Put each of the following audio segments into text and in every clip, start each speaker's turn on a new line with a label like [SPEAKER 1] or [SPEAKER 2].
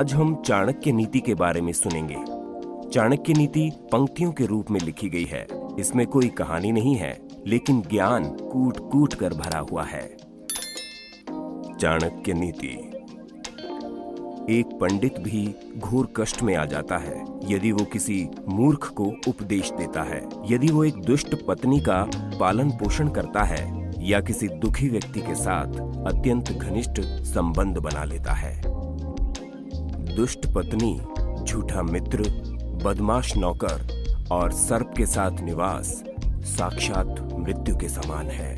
[SPEAKER 1] आज हम चाणक्य नीति के बारे में सुनेंगे। चाणक्य नीति पंक्तियों के रूप में लिखी गई है। इसमें कोई कहानी नहीं है, लेकिन ज्ञान कूट कूट कर भरा हुआ है। चाणक्य नीति। एक पंडित भी घोर कष्ट में आ जाता है यदि वो किसी मूर्ख को उपदेश देता है, यदि वो एक दुष्ट पत्नी का पालन पोषण करता है या किसी दुखी व्यक्ति के साथ अत्यंत घनिष्ठ संबंध बना लेता है। दुष्ट पत्नी, झूठा मित्र, बदमाश नौकर और सर्प के साथ निवास साक्षात मृत्यु के समान है।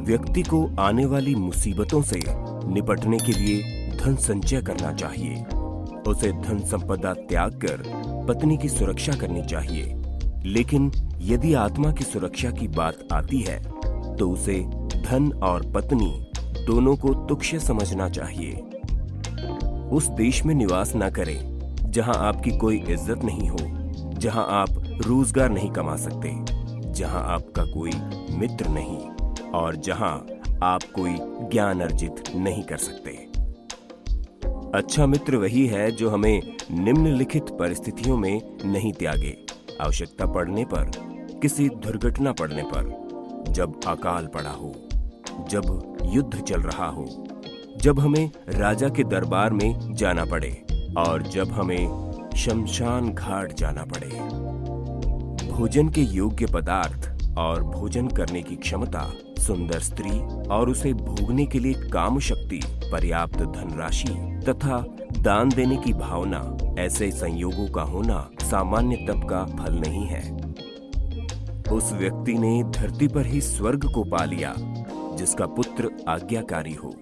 [SPEAKER 1] व्यक्ति को आने वाली मुसीबतों से निपटने के लिए धन संचय करना चाहिए। उसे धन संपदा त्याग कर पत्नी की सुरक्षा करनी चाहिए। लेकिन यदि आत्मा की सुरक्षा की बात आती है तो उसे धन और पत्नी दोनों को तुच्छ समझना चाहिए। उस देश में निवास न करें जहां आपकी कोई इज्जत नहीं हो, जहां आप रोजगार नहीं कमा सकते, जहां आपका कोई मित्र नहीं और जहां आप कोई ज्ञान अर्जित नहीं कर सकते। अच्छा मित्र वही है जो हमें निम्नलिखित परिस्थितियों में नहीं त्यागे। आवश्यकता पड़ने पर, किसी दुर्घटना पड़ने पर, जब अकाल पड़ा हो, जब युद्ध चल रहा हो, जब हमें राजा के दरबार में जाना पड़े और जब हमें शमशान घाट जाना पड़े। भोजन के योग्य पदार्थ और भोजन करने की क्षमता, सुंदर स्त्री और उसे भोगने के लिए काम शक्ति, पर्याप्त धनराशि तथा दान देने की भावना, ऐसे संयोगों का होना सामान्य तप का फल नहीं है। उस व्यक्ति ने धरती पर ही स्वर्ग को पा लिया जिसका पुत्र आज्ञाकारी हो,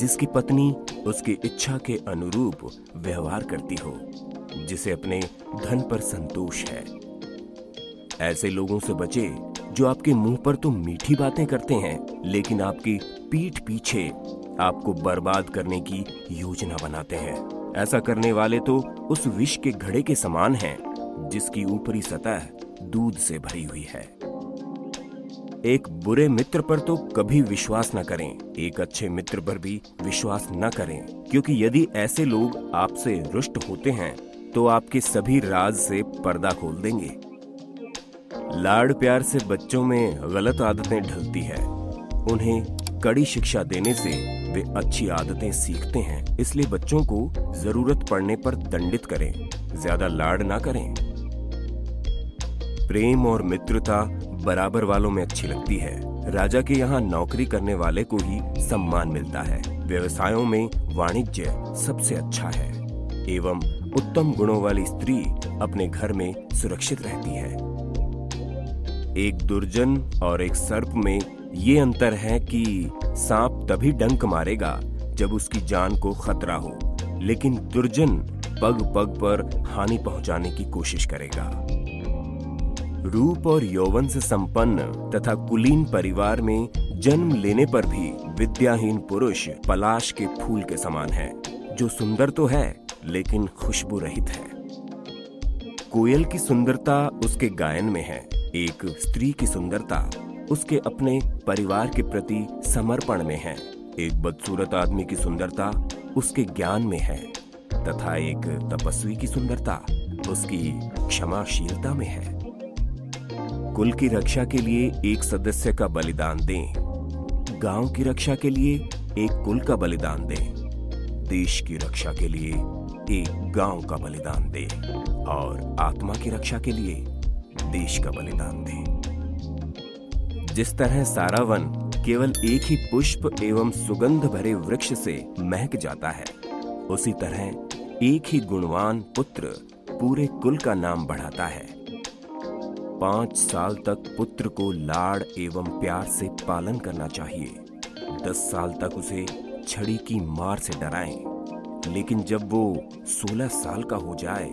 [SPEAKER 1] जिसकी पत्नी उसकी इच्छा के अनुरूप व्यवहार करती हो, जिसे अपने धन पर संतोष है। ऐसे लोगों से बचे जो आपके मुंह पर तो मीठी बातें करते हैं, लेकिन आपकी पीठ पीछे आपको बर्बाद करने की योजना बनाते हैं। ऐसा करने वाले तो उस विष के घड़े के समान हैं जिसकी ऊपरी सतह दूध से भरी हुई है। एक बुरे मित्र पर तो कभी विश्वास न करें, एक अच्छे मित्र पर भी विश्वास न करें, क्योंकि यदि ऐसे लोग आपसे रुष्ट होते हैं तो आपके सभी राज से पर्दा खोल देंगे। लाड़ प्यार से बच्चों में गलत आदतें ढलती है। उन्हें कड़ी शिक्षा देने से वे अच्छी आदतें सीखते हैं। इसलिए बच्चों को जरूरत पड़ने पर दंडित करें, ज्यादा लाड़ ना करें। प्रेम और मित्रता बराबर वालों में अच्छी लगती है। राजा के यहाँ नौकरी करने वाले को ही सम्मान मिलता है। व्यवसायों में वाणिज्य सबसे अच्छा है एवं उत्तम गुणों वाली स्त्री अपने घर में सुरक्षित रहती है। एक दुर्जन और एक सर्प में ये अंतर है कि सांप तभी डंक मारेगा जब उसकी जान को खतरा हो, लेकिन दुर्जन पग पग पर हानि पहुंचाने की कोशिश करेगा। रूप और यौवन से संपन्न तथा कुलीन परिवार में जन्म लेने पर भी विद्याहीन पुरुष पलाश के फूल के समान है, जो सुंदर तो है लेकिन खुशबू रहित है। कोयल की सुंदरता उसके गायन में है। एक स्त्री की सुंदरता उसके अपने परिवार के प्रति समर्पण में है। एक बदसूरत आदमी की सुंदरता उसके ज्ञान में है तथा एक तपस्वी की सुंदरता उसकी क्षमाशीलता में है। कुल की रक्षा के लिए एक सदस्य का बलिदान दें, गांव की रक्षा के लिए एक कुल का बलिदान दें, देश की रक्षा के लिए एक गांव का बलिदान दें और आत्मा की रक्षा के लिए देश का बलिदान दें। जिस तरह सारा वन केवल एक ही पुष्प एवं सुगंध भरे वृक्ष से महक जाता है, उसी तरह एक ही गुणवान पुत्र पूरे कुल का नाम बढ़ाता है। 5 साल तक पुत्र को लाड़ एवं प्यार से पालन करना चाहिए। 10 साल तक उसे छड़ी की मार से डराएं, लेकिन जब वो 16 साल का हो जाए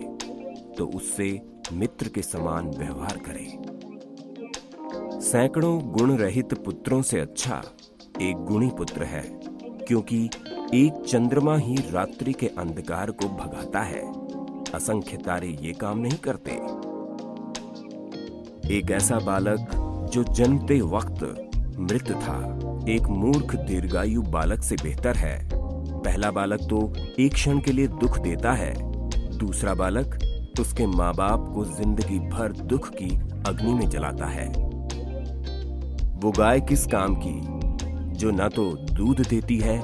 [SPEAKER 1] तो उससे मित्र के समान व्यवहार करें। सैकड़ों गुण रहित पुत्रों से अच्छा एक गुणी पुत्र है, क्योंकि एक चंद्रमा ही रात्रि के अंधकार को भगाता है। असंख्य तारे ये काम नहीं करते। एक ऐसा बालक जो जन्मते वक्त मृत था, एक मूर्ख दीर्घायु बालक से बेहतर है। पहला बालक तो एक क्षण के लिए दुख देता है, दूसरा बालक उसके माँ बाप को जिंदगी भर दुख की अग्नि में जलाता है। वो गाय किस काम की जो ना तो दूध देती है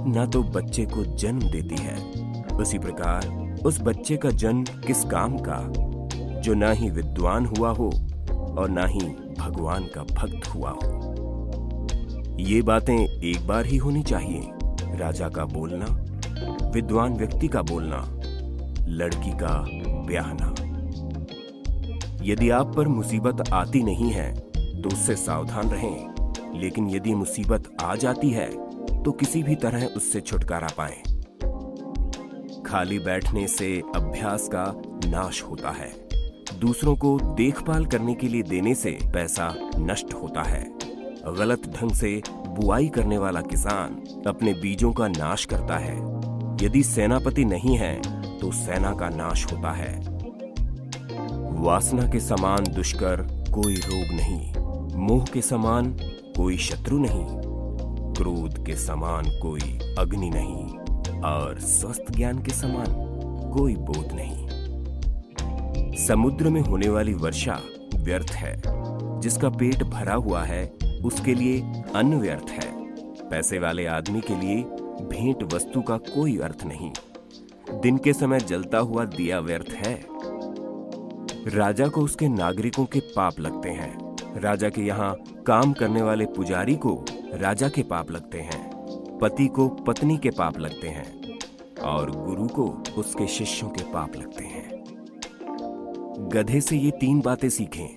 [SPEAKER 1] ना तो बच्चे को जन्म देती है। उसी प्रकार उस बच्चे का जन्म किस काम का जो ना ही विद्वान हुआ हो और ना ही भगवान का भक्त हुआ हो। ये बातें एक बार ही होनी चाहिए, राजा का बोलना, विद्वान व्यक्ति का बोलना, लड़की का ब्याहना। यदि आप पर मुसीबत आती नहीं है तो उससे सावधान रहें, लेकिन यदि मुसीबत आ जाती है तो किसी भी तरह उससे छुटकारा पाएं। खाली बैठने से अभ्यास का नाश होता है। दूसरों को देखभाल करने के लिए देने से पैसा नष्ट होता है। गलत ढंग से बुआई करने वाला किसान अपने बीजों का नाश करता है। यदि सेनापति नहीं है तो सेना का नाश होता है। वासना के समान दुष्कर कोई रोग नहीं, मोह के समान कोई शत्रु नहीं, क्रोध के समान कोई अग्नि नहीं और स्वस्थ ज्ञान के समान कोई बोध नहीं। समुद्र में होने वाली वर्षा व्यर्थ है, जिसका पेट भरा हुआ है उसके लिए अन्न व्यर्थ है। पैसे वाले आदमी के लिए भेंट वस्तु का कोई अर्थ नहीं। दिन के समय जलता हुआ दिया व्यर्थ है। राजा को उसके नागरिकों के पाप लगते हैं। राजा के यहाँ काम करने वाले पुजारी को राजा के पाप लगते हैं, पति को पत्नी के पाप लगते हैं और गुरु को उसके शिष्यों के पाप लगते हैं। गधे से ये 3 बातें सीखें।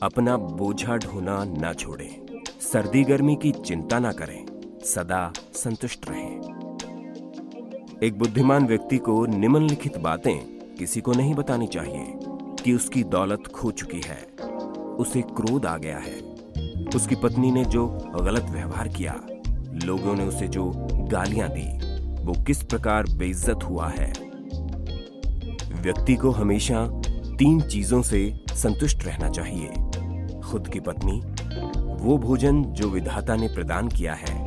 [SPEAKER 1] अपना बोझा ढोना ना छोड़ें, सर्दी गर्मी की चिंता ना करें, सदा संतुष्ट रहें। एक बुद्धिमान व्यक्ति को निम्नलिखित बातें किसी को नहीं बतानी चाहिए कि उसकी दौलत खो चुकी है, उसे क्रोध आ गया है, उसकी पत्नी ने जो गलत व्यवहार किया, लोगों ने उसे जो गालियां दी, वो किस प्रकार बेइज्जत हुआ है। व्यक्ति को हमेशा 3 चीजों से संतुष्ट रहना चाहिए। खुद की पत्नी, वो भोजन जो विधाता ने प्रदान किया है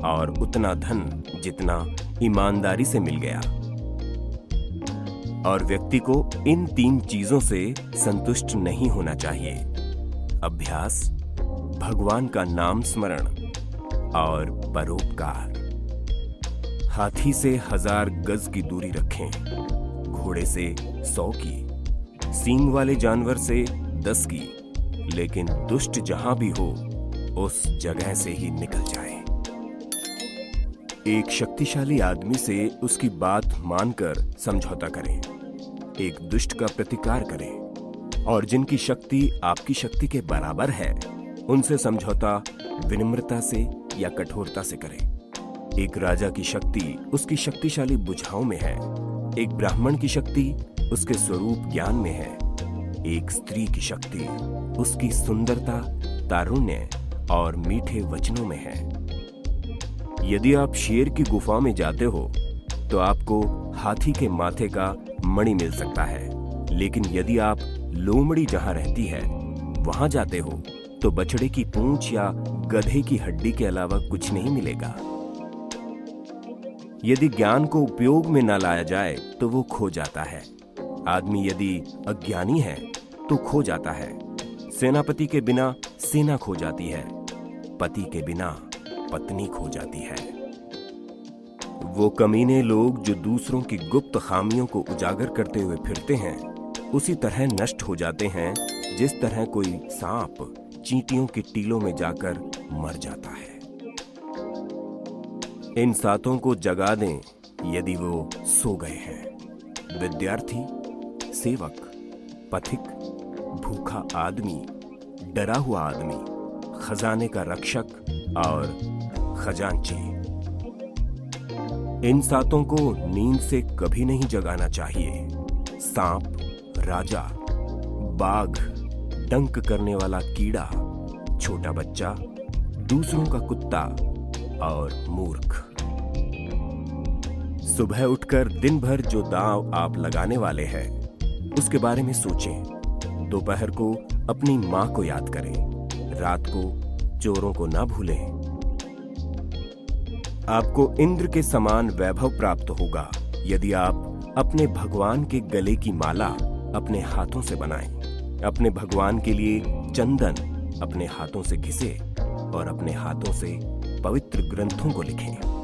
[SPEAKER 1] और उतना धन जितना ईमानदारी से मिल गया। और व्यक्ति को इन 3 चीजों से संतुष्ट नहीं होना चाहिए। अभ्यास, भगवान का नाम स्मरण और परोपकार। हाथी से 1000 गज की दूरी रखें, घोड़े से 100 की, सींग वाले जानवर से 10 की, लेकिन दुष्ट जहां भी हो उस जगह से ही निकल जाए। एक शक्तिशाली आदमी से उसकी बात मानकर समझौता करें, एक दुष्ट का प्रतिकार करें और जिनकी शक्ति आपकी शक्ति के बराबर है उनसे समझौता विनम्रता से या कठोरता से करें। एक राजा की शक्ति उसकी शक्तिशाली बुझाव में है, एक ब्राह्मण की शक्ति उसके स्वरूप ज्ञान में है, एक स्त्री की शक्ति उसकी सुंदरता, तारुण्य और मीठे वचनों में है। यदि आप शेर की गुफा में जाते हो तो आपको हाथी के माथे का मणि मिल सकता है, लेकिन यदि आप लोमड़ी जहां रहती है वहां जाते हो तो बछड़े की पूंछ या गधे की हड्डी के अलावा कुछ नहीं मिलेगा। यदि ज्ञान को उपयोग में न लाया जाए तो वो खो जाता है। आदमी यदि अज्ञानी है तो खो जाता है। सेनापति के बिना सेना खो जाती है, पति के बिना पत्नी खो जाती है। वो कमीने लोग जो दूसरों की गुप्त खामियों को उजागर करते हुए फिरते हैं उसी तरह नष्ट हो जाते हैं जिस तरह कोई सांप चींटियों के टीलों में जाकर मर जाता है। इन सातों को जगा दें यदि वो सो गए हैं। विद्यार्थी, सेवक, पथिक, भूखा आदमी, डरा हुआ आदमी, खजाने का रक्षक और खजांची। इन सातों को नींद से कभी नहीं जगाना चाहिए। सांप, राजा, बाघ, डंक करने वाला कीड़ा, छोटा बच्चा, दूसरों का कुत्ता और मूर्ख। सुबह उठकर दिन भर जो दांव आप लगाने वाले हैं उसके बारे में सोचें। दोपहर को अपनी मां को याद करें, रात को चोरों को ना भूलें। आपको इंद्र के समान वैभव प्राप्त होगा यदि आप अपने भगवान के गले की माला अपने हाथों से बनाएं। अपने भगवान के लिए चंदन अपने हाथों से घिसे और अपने हाथों से पवित्र ग्रंथों को लिखें।